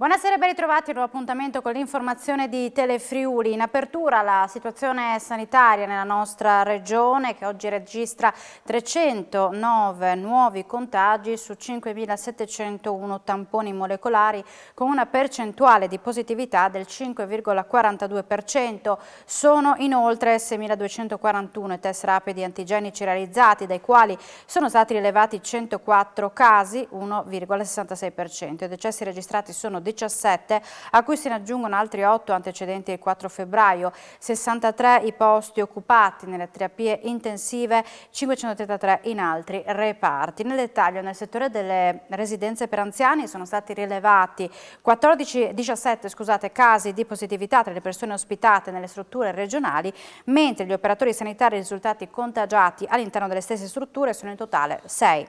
Buonasera e ben ritrovati a un nuovo appuntamento con l'informazione di Telefriuli. In apertura la situazione sanitaria nella nostra regione, che oggi registra 309 nuovi contagi su 5.701 tamponi molecolari, con una percentuale di positività del 5,42%. Sono inoltre 6.241 i test rapidi antigenici realizzati, dai quali sono stati rilevati 104 casi, 1,66%. I decessi registrati sono 17, a cui se ne aggiungono altri 8 antecedenti il 4 febbraio, 63 i posti occupati nelle terapie intensive, 533 in altri reparti. Nel dettaglio, nel settore delle residenze per anziani sono stati rilevati 17 casi di positività tra le persone ospitate nelle strutture regionali, mentre gli operatori sanitari risultati contagiati all'interno delle stesse strutture sono in totale 6.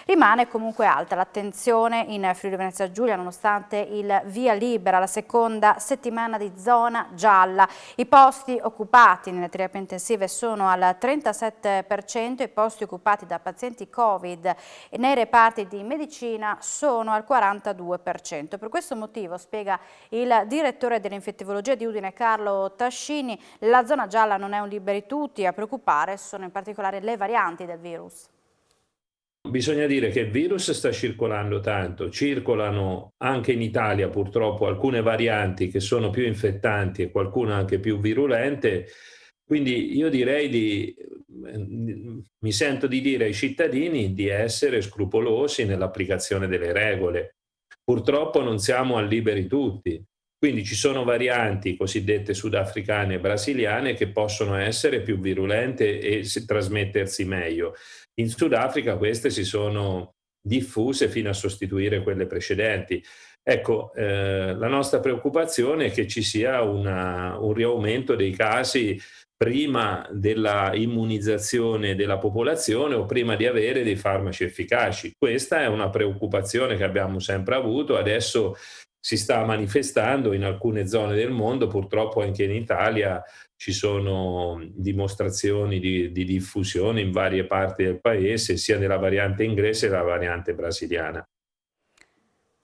Rimane comunque alta l'attenzione in Friuli Venezia Giulia nonostante il via libera alla seconda settimana di zona gialla. I posti occupati nelle terapie intensive sono al 37%, i posti occupati da pazienti Covid e nei reparti di medicina sono al 42%. Per questo motivo, spiega il direttore dell'infettivologia di Udine Carlo Tascini, la zona gialla non è un liberi tutti, a preoccupare sono in particolare le varianti del virus. Bisogna dire che il virus sta circolando tanto, circolano anche in Italia purtroppo alcune varianti che sono più infettanti e qualcuna anche più virulente, quindi io direi mi sento di dire ai cittadini di essere scrupolosi nell'applicazione delle regole. Purtroppo non siamo a liberi tutti, quindi ci sono varianti cosiddette sudafricane e brasiliane che possono essere più virulente e trasmettersi meglio. In Sudafrica queste si sono diffuse fino a sostituire quelle precedenti. Ecco, la nostra preoccupazione è che ci sia un riaumento dei casi prima della immunizzazione della popolazione o prima di avere dei farmaci efficaci. Questa è una preoccupazione che abbiamo sempre avuto, adesso si sta manifestando in alcune zone del mondo, purtroppo anche in Italia ci sono dimostrazioni di diffusione in varie parti del paese, sia della variante inglese che della variante brasiliana.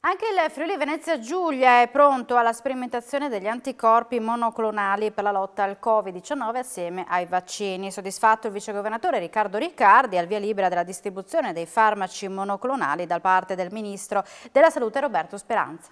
Anche il Friuli Venezia Giulia è pronto alla sperimentazione degli anticorpi monoclonali per la lotta al Covid-19 assieme ai vaccini. Soddisfatto il vicegovernatore Riccardo Riccardi al via libera della distribuzione dei farmaci monoclonali da parte del ministro della Salute Roberto Speranza.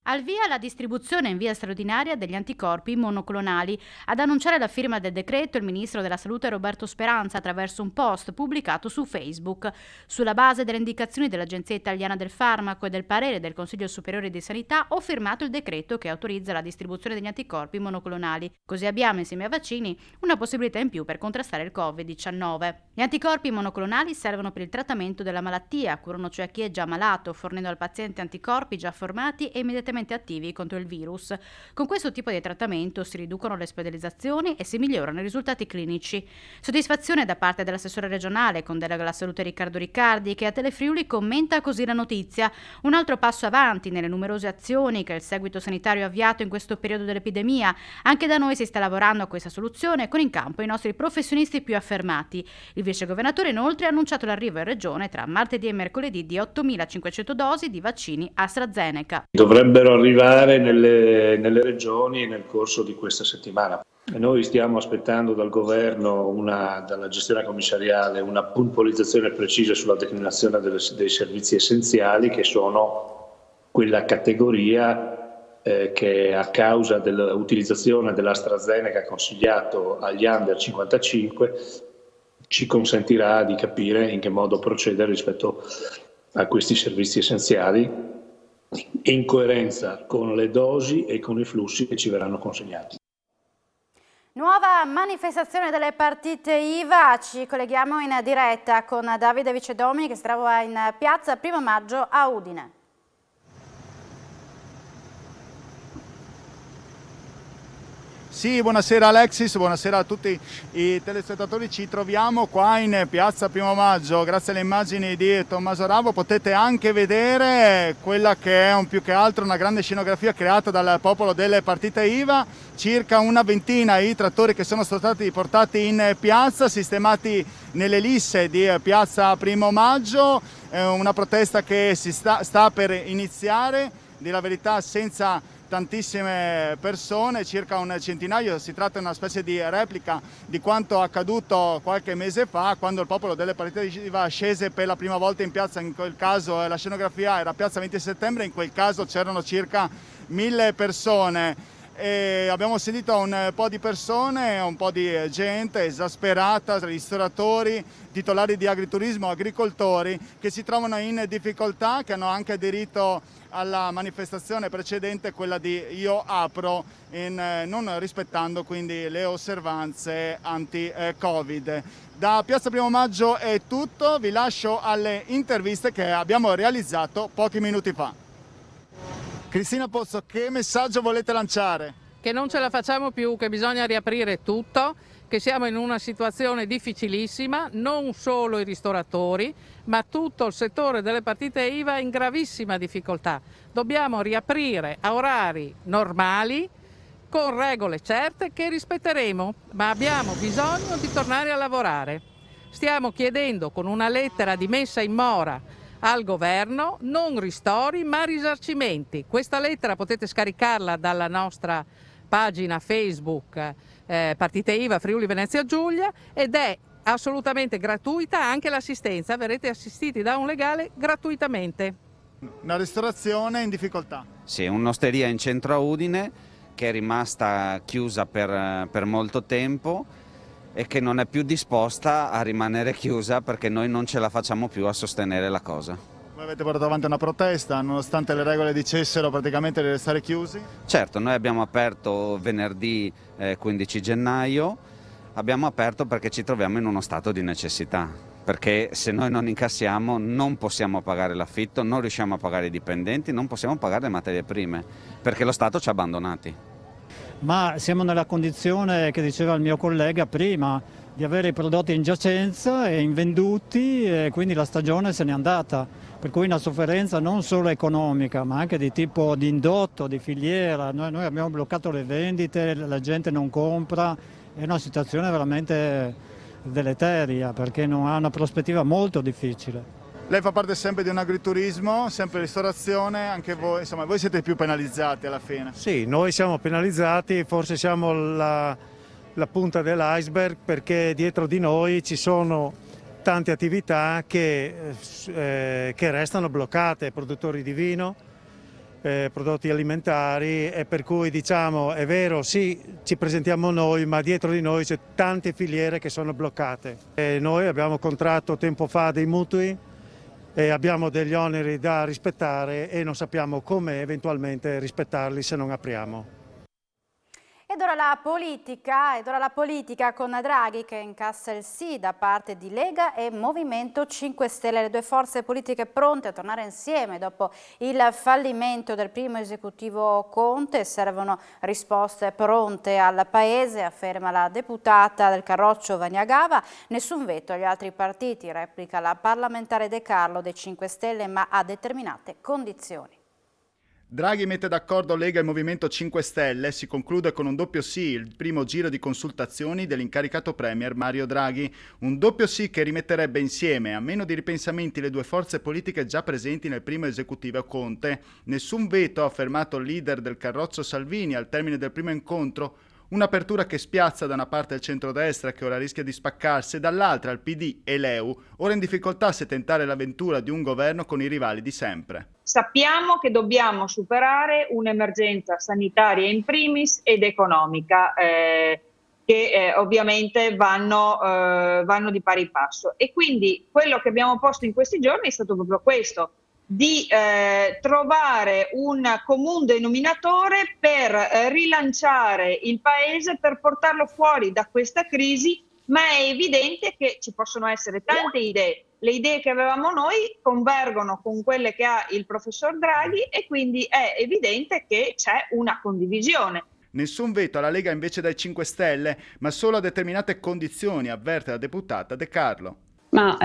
Al via la distribuzione in via straordinaria degli anticorpi monoclonali. Ad annunciare la firma del decreto il ministro della Salute Roberto Speranza attraverso un post pubblicato su Facebook. Sulla base delle indicazioni dell'Agenzia Italiana del Farmaco e del parere del Consiglio Superiore di Sanità ho firmato il decreto che autorizza la distribuzione degli anticorpi monoclonali. Così abbiamo insieme ai vaccini una possibilità in più per contrastare il Covid-19. Gli anticorpi monoclonali servono per il trattamento della malattia, curano cioè chi è già malato, fornendo al paziente anticorpi già formati e immediatamente attivi contro il virus. Con questo tipo di trattamento si riducono le ospedalizzazioni e si migliorano i risultati clinici. Soddisfazione da parte dell'assessore regionale con delega alla salute Riccardo Riccardi, che a Telefriuli commenta così la notizia. Un altro passo avanti nelle numerose azioni che il seguito sanitario ha avviato in questo periodo dell'epidemia. Anche da noi si sta lavorando a questa soluzione con in campo i nostri professionisti più affermati. Il vicegovernatore inoltre ha annunciato l'arrivo in regione tra martedì e mercoledì di 8.500 dosi di vaccini AstraZeneca. Dovrebbero arrivare nelle regioni nel corso di questa settimana. E noi stiamo aspettando dal governo, dalla gestione commissariale, una puntualizzazione precisa sulla declinazione dei servizi essenziali, che sono quella categoria che a causa dell'utilizzazione dell'AstraZeneca consigliato agli under 55 ci consentirà di capire in che modo procedere rispetto a questi servizi essenziali, in coerenza con le dosi e con i flussi che ci verranno consegnati. Nuova manifestazione delle partite IVA, ci colleghiamo in diretta con Davide Vicedomini che si trova in piazza 1° maggio a Udine. Sì, buonasera Alexis, buonasera a tutti i telespettatori. Ci troviamo qua in piazza 1° maggio, grazie alle immagini di Tommaso Ravo potete anche vedere quella che è più che altro una grande scenografia creata dal popolo delle partite IVA, circa una ventina i trattori che sono stati portati in piazza, sistemati nelle lisse di piazza 1° maggio, una protesta che sta per iniziare. di la verità senza tantissime persone, circa un centinaio. Si tratta di una specie di replica di quanto accaduto qualche mese fa, quando il popolo delle partite IVA scese per la prima volta in piazza. In quel caso la scenografia era Piazza 20 Settembre, in quel caso c'erano circa 1000 persone. E abbiamo sentito un po' di persone, un po' di gente esasperata, ristoratori, titolari di agriturismo, agricoltori che si trovano in difficoltà, che hanno anche aderito alla manifestazione precedente, quella di Io Apro, non rispettando quindi le osservanze anti-Covid. Da Piazza Primo Maggio è tutto, vi lascio alle interviste che abbiamo realizzato pochi minuti fa. Cristina Pozzo, che messaggio volete lanciare? Che non ce la facciamo più, che bisogna riaprire tutto, che siamo in una situazione difficilissima, non solo i ristoratori, ma tutto il settore delle partite IVA in gravissima difficoltà. Dobbiamo riaprire a orari normali, con regole certe che rispetteremo, ma abbiamo bisogno di tornare a lavorare. Stiamo chiedendo con una lettera di messa in mora al governo non ristori ma risarcimenti. Questa lettera potete scaricarla dalla nostra pagina Facebook Partite IVA Friuli Venezia Giulia ed è assolutamente gratuita anche l'assistenza, verrete assistiti da un legale gratuitamente. Una ristorazione in difficoltà. Sì, un'osteria in centro a Udine che è rimasta chiusa per molto tempo e che non è più disposta a rimanere chiusa perché noi non ce la facciamo più a sostenere la cosa. Voi avete portato avanti una protesta nonostante le regole dicessero praticamente di restare chiusi? Certo, noi abbiamo aperto venerdì 15 gennaio, abbiamo aperto perché ci troviamo in uno stato di necessità, perché se noi non incassiamo non possiamo pagare l'affitto, non riusciamo a pagare i dipendenti, non possiamo pagare le materie prime, perché lo Stato ci ha abbandonati. Ma siamo nella condizione che diceva il mio collega prima, di avere i prodotti in giacenza e invenduti e quindi la stagione se n'è andata, per cui una sofferenza non solo economica ma anche di tipo di indotto, di filiera. Noi abbiamo bloccato le vendite, la gente non compra, è una situazione veramente deleteria perché non ha una prospettiva molto difficile. Lei fa parte sempre di un agriturismo, sempre ristorazione, anche voi, insomma, voi siete più penalizzati alla fine. Sì, noi siamo penalizzati, forse siamo la punta dell'iceberg perché dietro di noi ci sono tante attività che restano bloccate, produttori di vino, prodotti alimentari e per cui diciamo è vero sì ci presentiamo noi ma dietro di noi c'è tante filiere che sono bloccate. E noi abbiamo contratto tempo fa dei mutui e abbiamo degli oneri da rispettare e non sappiamo come eventualmente rispettarli se non apriamo. Ed ora la politica con Draghi che incassa il sì da parte di Lega e Movimento 5 Stelle, le due forze politiche pronte a tornare insieme dopo il fallimento del primo esecutivo Conte. Servono risposte pronte al Paese, afferma la deputata del Carroccio Vaniagava. Nessun veto agli altri partiti, replica la parlamentare De Carlo dei 5 Stelle, ma a determinate condizioni. Draghi mette d'accordo Lega e Movimento 5 Stelle, si conclude con un doppio sì il primo giro di consultazioni dell'incaricato Premier Mario Draghi, un doppio sì che rimetterebbe insieme, a meno di ripensamenti, le due forze politiche già presenti nel primo esecutivo Conte. Nessun veto, ha affermato il leader del Carroccio Salvini al termine del primo incontro, un'apertura che spiazza da una parte il centrodestra che ora rischia di spaccarsi e dall'altra il PD e l'EU, ora in difficoltà se tentare l'avventura di un governo con i rivali di sempre. Sappiamo che dobbiamo superare un'emergenza sanitaria in primis ed economica che ovviamente vanno di pari passo e quindi quello che abbiamo posto in questi giorni è stato proprio questo, di trovare un comune denominatore per rilanciare il Paese, per portarlo fuori da questa crisi, ma è evidente che ci possono essere tante idee. Le idee che avevamo noi convergono con quelle che ha il professor Draghi e quindi è evidente che c'è una condivisione. Nessun veto alla Lega invece dai 5 Stelle, ma solo a determinate condizioni, avverte la deputata De Carlo. Ma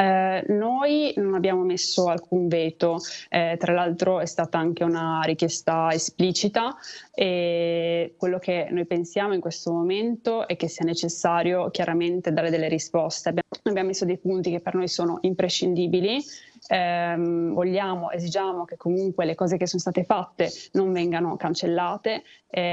noi non abbiamo messo alcun veto, tra l'altro è stata anche una richiesta esplicita e quello che noi pensiamo in questo momento è che sia necessario chiaramente dare delle risposte. Abbiamo messo dei punti che per noi sono imprescindibili esigiamo che comunque le cose che sono state fatte non vengano cancellate.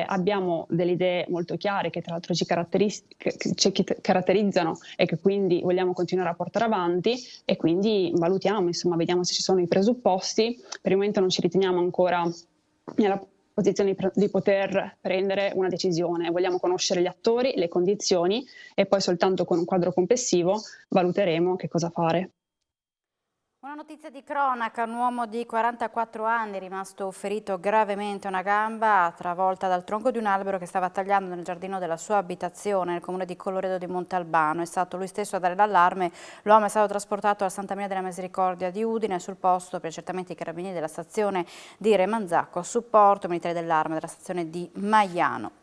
Abbiamo delle idee molto chiare che tra l'altro ci caratterizzano e che quindi vogliamo continuare a portare avanti, e quindi valutiamo, insomma, vediamo se ci sono i presupposti. Per il momento non ci riteniamo ancora nella posizione di poter prendere una decisione, vogliamo conoscere gli attori, le condizioni, e poi soltanto con un quadro complessivo valuteremo che cosa fare. Una notizia di cronaca: un uomo di 44 anni rimasto ferito gravemente a una gamba, travolta dal tronco di un albero che stava tagliando nel giardino della sua abitazione nel comune di Colloredo di Montalbano. È stato lui stesso a dare l'allarme. L'uomo è stato trasportato al Santa Maria della Misericordia di Udine. Sul posto per accertamenti i carabinieri della stazione di Remanzacco, a supporto militari dell'Arma della stazione di Maiano.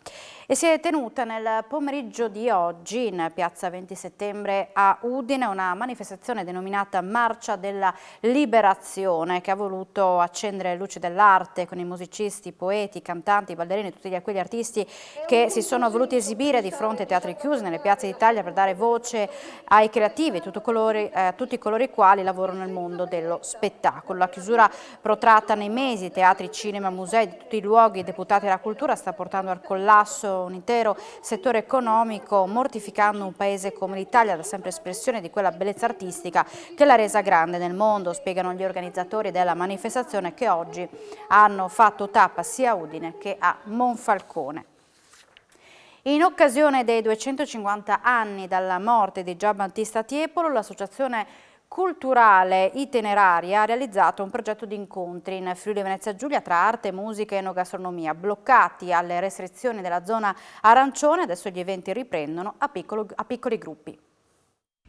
E si è tenuta nel pomeriggio di oggi in piazza 20 settembre a Udine una manifestazione denominata Marcia della Liberazione, che ha voluto accendere le luci dell'arte con i musicisti, poeti, cantanti, ballerini, tutti quegli artisti che si sono voluti esibire di fronte ai teatri chiusi nelle piazze d'Italia per dare voce ai creativi, tutti coloro i quali lavorano nel mondo dello spettacolo. La chiusura protratta nei mesi, teatri, cinema, musei, di tutti i luoghi deputati alla cultura, sta portando al collasso un intero settore economico, mortificando un paese come l'Italia, da sempre espressione di quella bellezza artistica che l'ha resa grande nel mondo, spiegano gli organizzatori della manifestazione, che oggi hanno fatto tappa sia a Udine che a Monfalcone. In occasione dei 250 anni dalla morte di Gian Battista Tiepolo, l'associazione culturale Itineraria ha realizzato un progetto di incontri in Friuli Venezia Giulia tra arte, musica e enogastronomia. Bloccati alle restrizioni della zona arancione, adesso gli eventi riprendono a piccoli gruppi.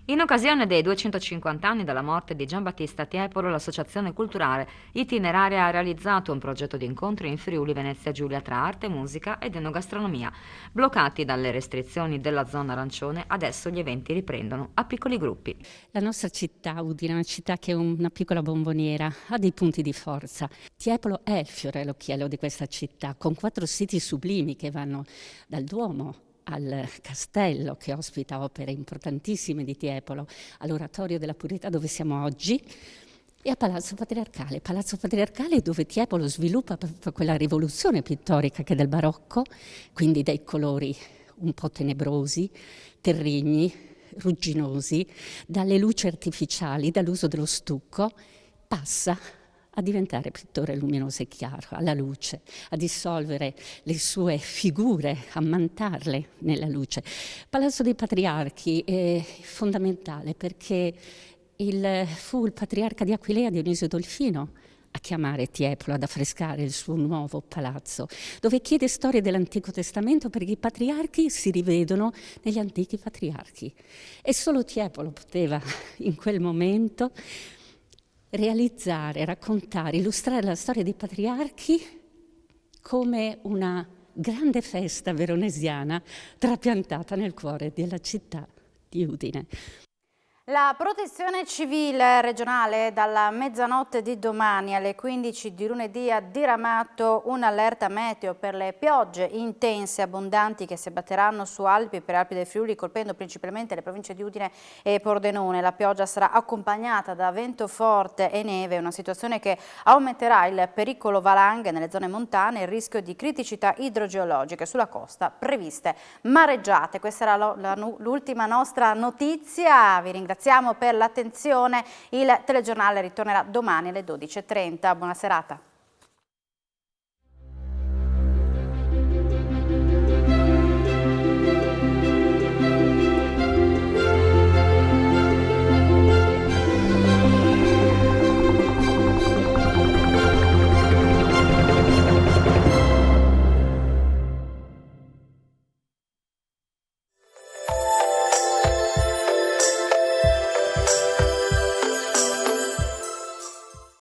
In occasione dei 250 anni dalla morte di Gian Battista Tiepolo, l'associazione culturale Itineraria ha realizzato un progetto di incontri in Friuli Venezia Giulia tra arte, musica ed enogastronomia. Bloccati dalle restrizioni della zona arancione, adesso gli eventi riprendono a piccoli gruppi. La nostra città, Udine, è una città che è una piccola bomboniera, ha dei punti di forza. Tiepolo è il fiore all'occhiello di questa città, con 4 siti sublimi che vanno dal Duomo al castello, che ospita opere importantissime di Tiepolo, all'Oratorio della Purità dove siamo oggi, e a Palazzo Patriarcale dove Tiepolo sviluppa proprio quella rivoluzione pittorica che è del barocco, quindi dai colori un po' tenebrosi, terrigni, rugginosi, dalle luci artificiali, dall'uso dello stucco, passa a diventare pittore luminoso e chiaro, alla luce, a dissolvere le sue figure, a mantarle nella luce. Palazzo dei Patriarchi è fondamentale perché fu il patriarca di Aquilea, Dionisio Dolfino, a chiamare Tiepolo ad affrescare il suo nuovo palazzo, dove chiede storie dell'Antico Testamento perché i patriarchi si rivedono negli antichi patriarchi. E solo Tiepolo poteva in quel momento realizzare, raccontare, illustrare la storia dei patriarchi come una grande festa veronesiana trapiantata nel cuore della città di Udine. La Protezione Civile regionale dalla mezzanotte di domani alle 15 di lunedì ha diramato un'allerta meteo per le piogge intense e abbondanti che si abbatteranno su Alpi e Prealpi del Friuli, colpendo principalmente le province di Udine e Pordenone. La pioggia sarà accompagnata da vento forte e neve, una situazione che aumenterà il pericolo valanghe nelle zone montane e il rischio di criticità idrogeologiche. Sulla costa previste mareggiate. Questa era l'ultima nostra notizia. Vi ringraziamo per l'attenzione. Il telegiornale ritornerà domani alle 12:30. Buona serata.